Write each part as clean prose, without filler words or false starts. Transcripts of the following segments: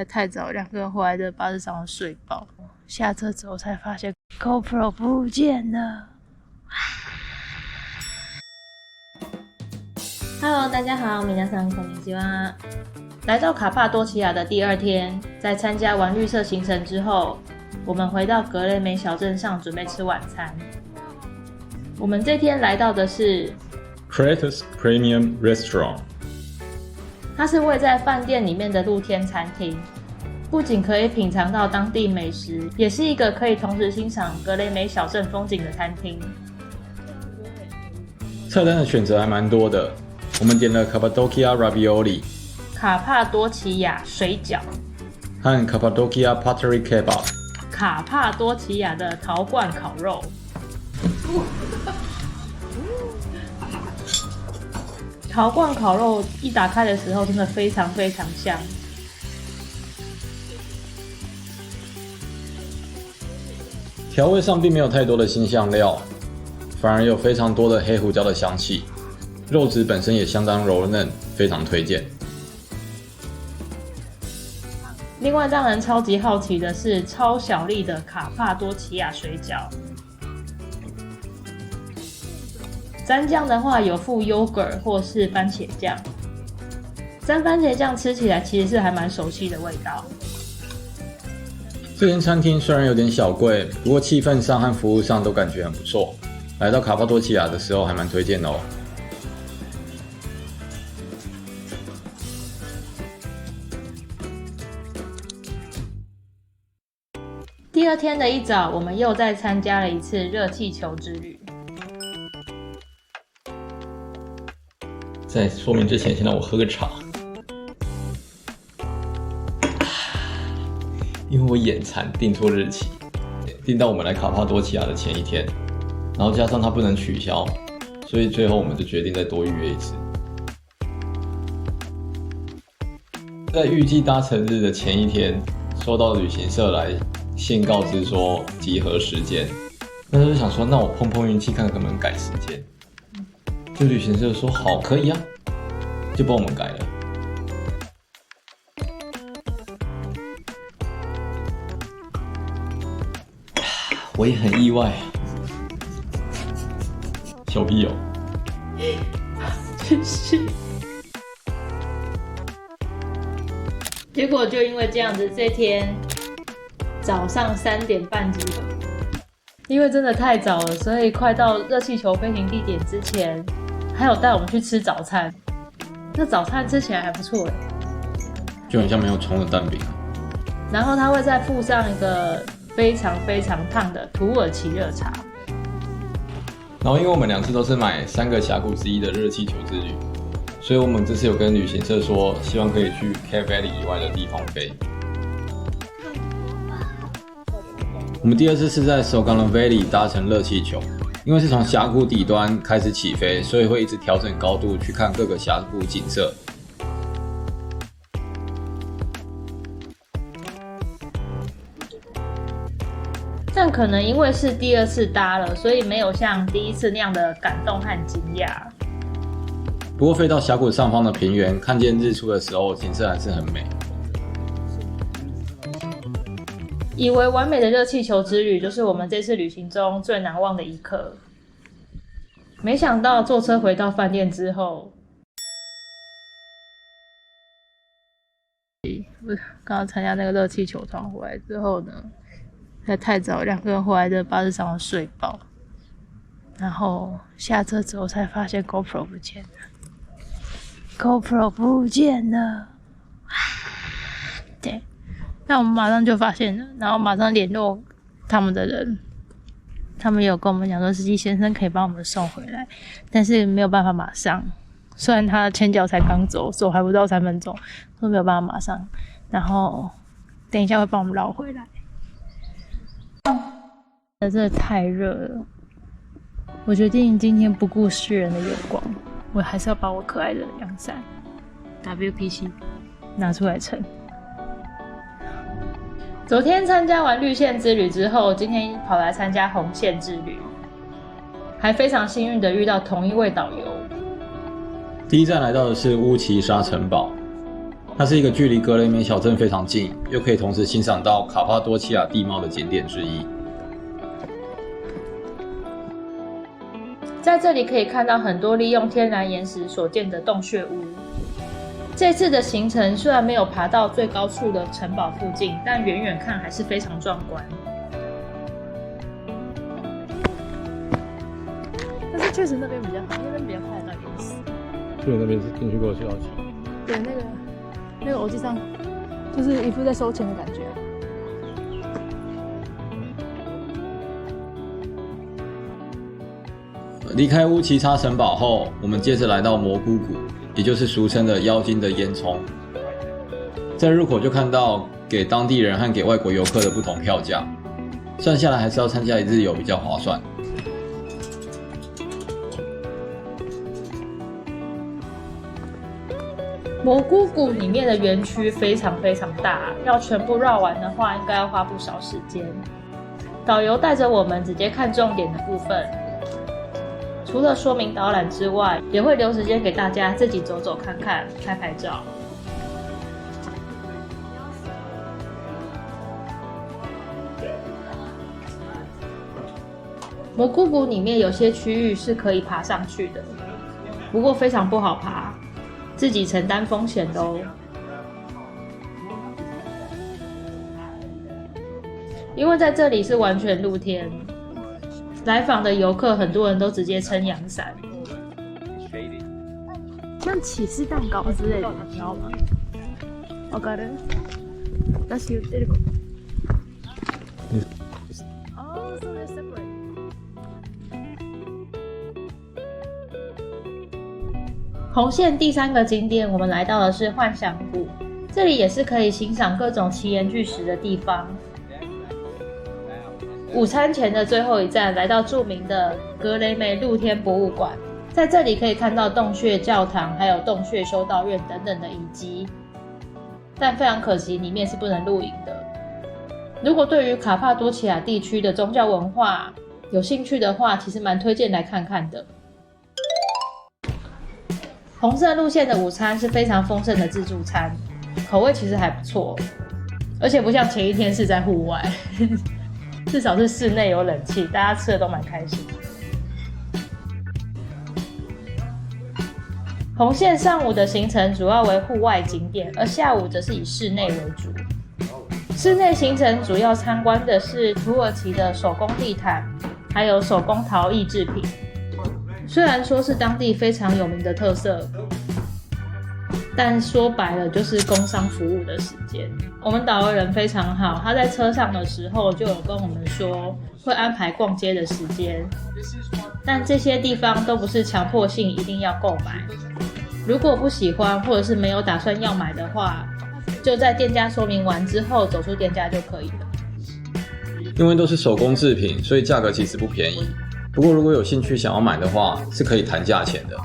太早，2个人回来的巴士上睡饱，下车之后才发现 GoPro 不见了。Hello， 大家好，皆さんこんにちは。来到卡帕多奇亚的第2天，在参加完绿色行程之后，我们回到格雷梅小镇上准备吃晚餐。我们这天来到的是 Kratos Premium Restaurant， 它是位在饭店里面的露天餐厅，不仅可以品尝到当地美食，也是一个可以同时欣赏格雷梅小镇风景的餐厅。菜单的选择还蛮多的，我们点了 Cappadocia Ravioli 卡帕多奇亚水饺和 Cappadocia Pottery Kebab 卡帕多奇亚的陶罐烤肉。陶罐烤肉一打开的时候真的非常非常香，调味上并没有太多的辛香料，反而有非常多的黑胡椒的香气，肉质本身也相当柔嫩，非常推荐。另外让人超级好奇的是超小粒的卡帕多奇亚水饺，沾酱的话有附 yogurt 或是番茄酱，沾番茄酱吃起来其实是还蛮熟悉的味道。这间餐厅虽然有点小贵，不过气氛上和服务上都感觉很不错，来到卡帕多奇亚的时候还蛮推荐的哦。第2天的一早，我们又再参加了一次热气球之旅。在说明之前，先让我喝个茶，因为我眼馋订错日期，订到我们来卡帕多奇亚的前一天，然后加上它不能取消，所以最后我们就决定再多预约一次。在预计搭乘日的前一天，收到旅行社来信告知说集合时间，那时候想说，那我碰碰运气，看看能不能改时间。就旅行社说好，可以啊，就帮我们改了。我也很意外，小屁友，真是。结果就因为这样子，这天早上3点半集合，因为真的太早了，所以快到热气球飞行地点之前，还有带我们去吃早餐。那早餐吃起来还不错耶，就很像没有冲的蛋饼。然后它会再附上一个非常非常烫的土耳其热茶。然后因为我们2次都是买3个峡谷之一的热气球之旅，所以我们这次有跟旅行社说，希望可以去 Cave Valley 以外的地方飞。我们第2次是在 Sogano Valley 搭乘热气球，因为是从峡谷底端开始起飞，所以会一直调整高度去看各个峡谷景色。但可能因为是第2次搭了，所以没有像第1次那样的感动和惊讶。不过飞到峡谷上方的平原，看见日出的时候，景色还是很美。以为完美的热气球之旅就是我们这次旅行中最难忘的一刻，没想到坐车回到饭店之后，我刚刚参加那个热气球团回来之后呢，太早，2个人回来的巴士上睡饱，然后下车之后才发现 GoPro 不见了。GoPro 不见了，对。那我们马上就发现了，然后马上联络他们的人，他们有跟我们讲说，司机先生可以帮我们送回来，但是没有办法马上。虽然他前脚才刚走还不到3分钟，说没有办法马上，然后等一下会帮我们绕回来。真的太热了，我决定今天不顾世人的眼光，我还是要把我可爱的阳伞 WPC 拿出来撑。昨天参加完绿线之旅之后，今天跑来参加红线之旅，还非常幸运的遇到同一位导游。第一站来到的是乌奇沙城堡，它是一个距离格雷梅小镇非常近，又可以同时欣赏到卡帕多奇亚地貌的景点之一。在这里可以看到很多利用天然岩石所建的洞穴屋。这次的行程虽然没有爬到最高处的城堡附近，但远远看还是非常壮观。但是确实那边比较好，那边比较看得到岩石。对，那边是进去过去要钱。对，那个偶机上就是一副在收钱的感觉。离开乌奇叉城堡后，我们接着来到蘑菇谷，也就是俗称的妖精的烟囱。在入口就看到给当地人和给外国游客的不同票价，算下来还是要参加一日游比较划算。蘑菇谷里面的园区非常非常大，要全部绕完的话，应该要花不少时间。导游带着我们直接看重点的部分。除了说明导览之外，也会留时间给大家自己走走看看、拍拍照。蘑菇谷里面有些区域是可以爬上去的，不过非常不好爬，自己承担风险的哦。因为在这里是完全露天。来访的游客很多人都直接撑阳伞，像起司蛋糕之类的，你知道吗？わかる？私言ってること。Oh, so they're separate. 红线第3个景点，我们来到的是幻想谷，这里也是可以欣赏各种奇岩巨石的地方。午餐前的最后一站，来到著名的格雷梅露天博物馆，在这里可以看到洞穴教堂，还有洞穴修道院等等的遗迹。但非常可惜，里面是不能露营的。如果对于卡帕多奇亚地区的宗教文化有兴趣的话，其实蛮推荐来看看的。红色路线的午餐是非常丰盛的自助餐，口味其实还不错，而且不像前一天是在户外。至少是室内有冷气，大家吃的都蛮开心。红线上午的行程主要为户外景点，而下午则是以室内为主。室内行程主要参观的是土耳其的手工地毯，还有手工陶艺制品。虽然说是当地非常有名的特色，但说白了就是工商服务的时间。我们导游人非常好，他在车上的时候就有跟我们说会安排逛街的时间，但这些地方都不是强迫性一定要购买。如果不喜欢或者是没有打算要买的话，就在店家说明完之后走出店家就可以了。因为都是手工制品，所以价格其实不便宜。不过如果有兴趣想要买的话，是可以谈价钱的。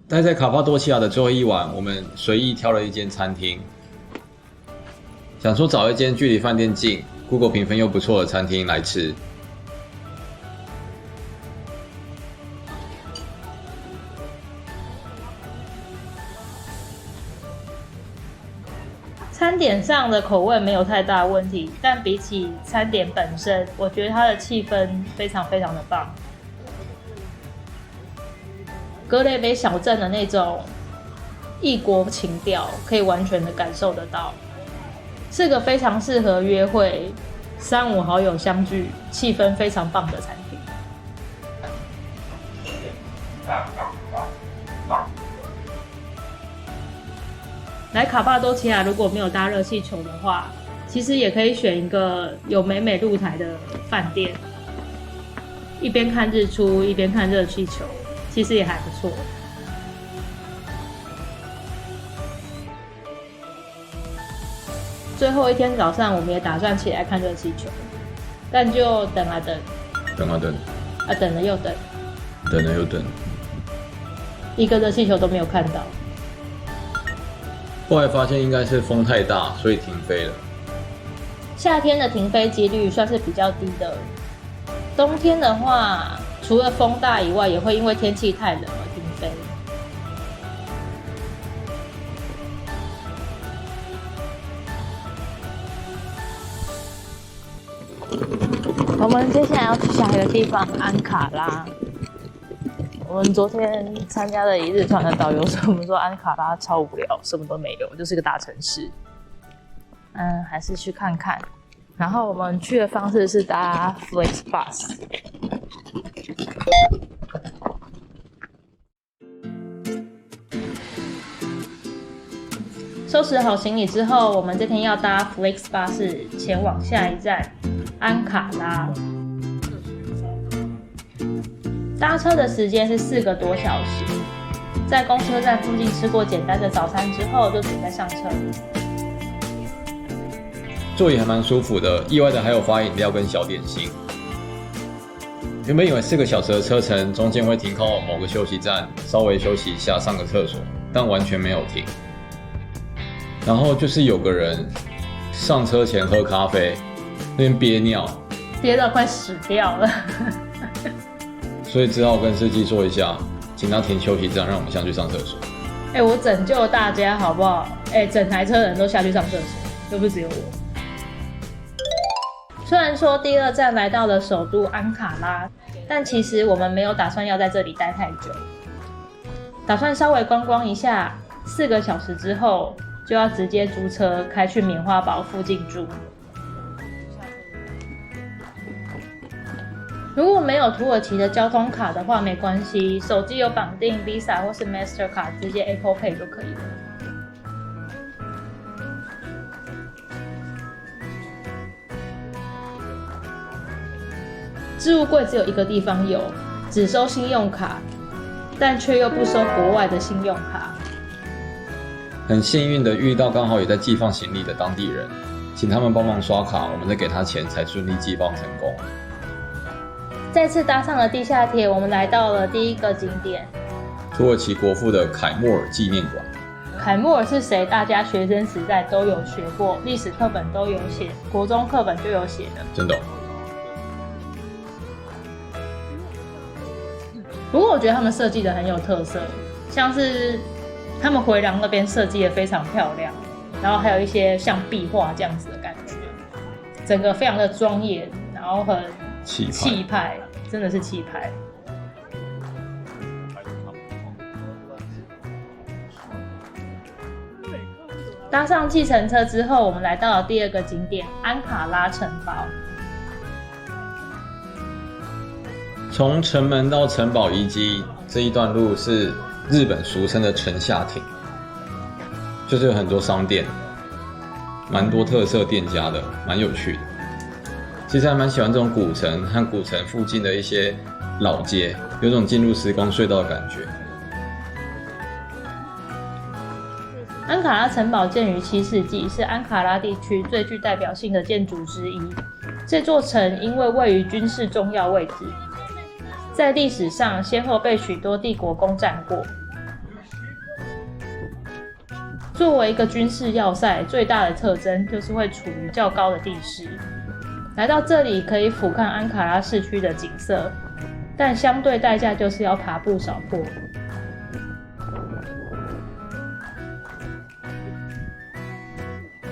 待在卡帕多奇亚的最后一晚，我们随意挑了一间餐厅，想说找一间距离饭店近、Google 评分又不错的餐厅来吃。餐点上的口味没有太大的问题，但比起餐点本身，我觉得它的气氛非常非常的棒。格雷梅小镇的那种异国情调，可以完全的感受得到，是个非常适合约会、3、5好友相聚、气氛非常棒的餐厅。来卡帕多奇亚如果没有搭热气球的话，其实也可以选一个有美美露台的饭店，一边看日出一边看热气球。其实也还不错。最后一天早上，我们也打算起来看热气球，但就等啊等，等啊等，等了又等，等了又等，一个热气球都没有看到。后来发现应该是风太大，所以停飞了。夏天的停飞几率算是比较低的，冬天的话，除了风大以外，也会因为天气太冷而停飞。我们接下来要去下一个地方安卡拉。我们昨天参加了一日团的导游说，我们说安卡拉超无聊，什么都没有，就是个大城市。还是去看看。然后我们去的方式是搭 FlixBus。收拾好行李之后，我们这天要搭 FlixBus 前往下一站安卡拉。搭车的时间是4个多小时，在公车站附近吃过简单的早餐之后，就准备上车。座椅还蛮舒服的，意外的还有发饮料跟小点心。原本以为4个小时的车程中间会停靠某个休息站，稍微休息一下上个厕所，但完全没有停。然后就是有个人上车前喝咖啡，那边憋尿，憋到快死掉了。所以只好跟司机说一下，请他停休息站，让我们下去上厕所。我拯救大家好不好？整台车的人都下去上厕所，又不是只有我。虽然说第2站来到了首都安卡拉，但其实我们没有打算要在这里待太久，打算稍微观光一下。4个小时之后就要直接租车开去棉花堡附近住。如果没有土耳其的交通卡的话，没关系，手机有绑定 Visa 或是 Mastercard， 直接 Apple Pay 就可以了。置物柜只有一个地方有，只收信用卡，但却又不收国外的信用卡。很幸运的遇到刚好也在寄放行李的当地人，请他们帮忙刷卡，我们再给他钱，才顺利寄放成功。再次搭上了地下铁，我们来到了第1个景点——土耳其国父的凯末尔纪念馆。凯末尔是谁？大家学生时代都有学过，历史课本都有写，国中课本就有写的。真的哦？不过我觉得他们设计的很有特色，像是他们回廊那边设计的非常漂亮，然后还有一些像壁画这样子的感觉，整个非常的庄严，然后很气派，真的是气派。搭上计程车之后，我们来到了第2个景点安卡拉城堡。从城门到城堡遗迹这一段路是日本俗称的城下町，就是有很多商店，蛮多特色店家的，蛮有趣的。其实还蛮喜欢这种古城和古城附近的一些老街，有种进入时光隧道的感觉。安卡拉城堡建于7世纪，是安卡拉地区最具代表性的建筑之一。这座城因为位于军事重要位置，在历史上先后被许多帝国攻占过。作为一个军事要塞，最大的特征就是会处于较高的地势。来到这里可以俯瞰安卡拉市区的景色，但相对代价就是要爬不少坡。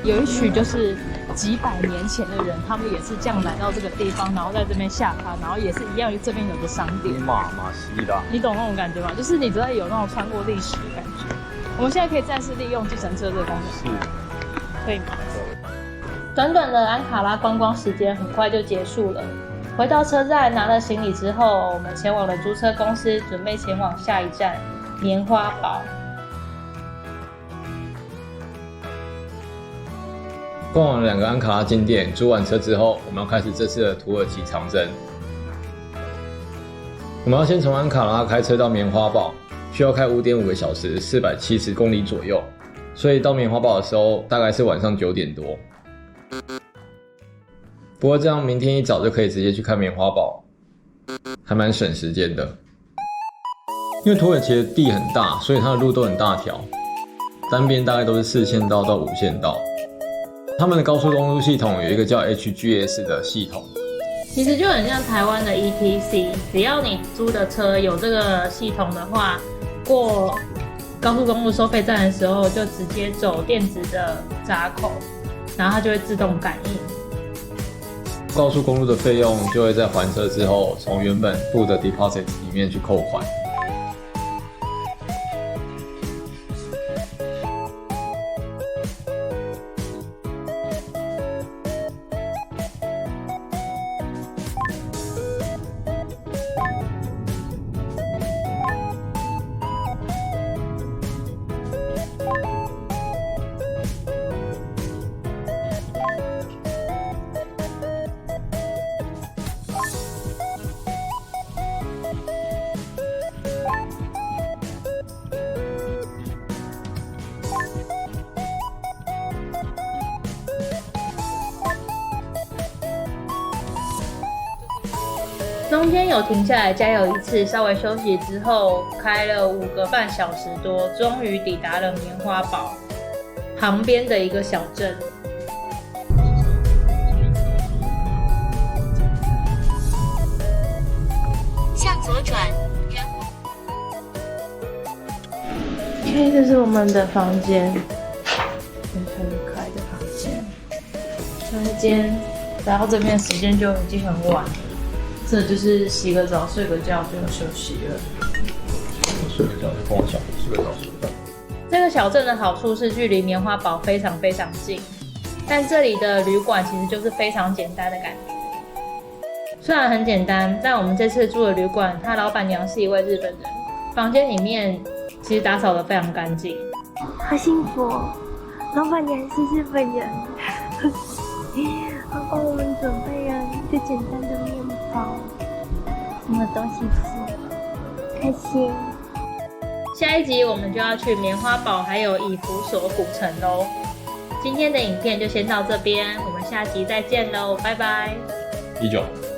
有一群就是几百年前的人，他们也是这样来到这个地方，然后在这边下榻，然后也是一样，这边有个商店。马西的，你懂那种感觉吗？就是你知道有那种穿过历史的感觉。我们现在可以暂时利用计程车这个功能，可以吗？短短的安卡拉观光时间很快就结束了。回到车站拿了行李之后，我们前往了租车公司，准备前往下一站棉花堡。逛完了2个安卡拉景点，租完车之后，我们要开始这次的土耳其长征。我们要先从安卡拉开车到棉花堡，需要开5.5个小时，470公里左右。所以到棉花堡的时候，大概是晚上9点多。不过这样明天一早就可以直接去看棉花堡，还蛮省时间的。因为土耳其的地很大，所以它的路都很大条，单边大概都是4线道到5线道。他们的高速公路系统有一个叫 HGS 的系统，其实就很像台湾的 ETC， 只要你租的车有这个系统的话，过高速公路收费站的时候就直接走电子的闸口，然后它就会自动感应。高速公路的费用就会在还车之后，从原本付的 deposit 里面去扣款。中间有停下来加油一次，稍微休息之后，开了5个半小时多，终于抵达了棉花堡旁边的一个小镇。向左转。OK， 这是我们的房间，很开的房间。今天来到这边时间就已经很晚了。这就是洗个澡、睡个觉就要休息了。睡个觉就跟我讲，睡个澡睡个觉。这个小镇的好处是距离棉花堡非常非常近，但这里的旅馆其实就是非常简单的感觉。虽然很简单，但我们这次住的旅馆，它老板娘是一位日本人，房间里面其实打扫得非常干净。好幸福哦，老板娘是日本人，她帮我们准备了一个简单的面包，什么东西吃，开心。下一集我们就要去棉花堡还有以弗所古城喽。今天的影片就先到这边，我们下集再见喽，拜拜。19。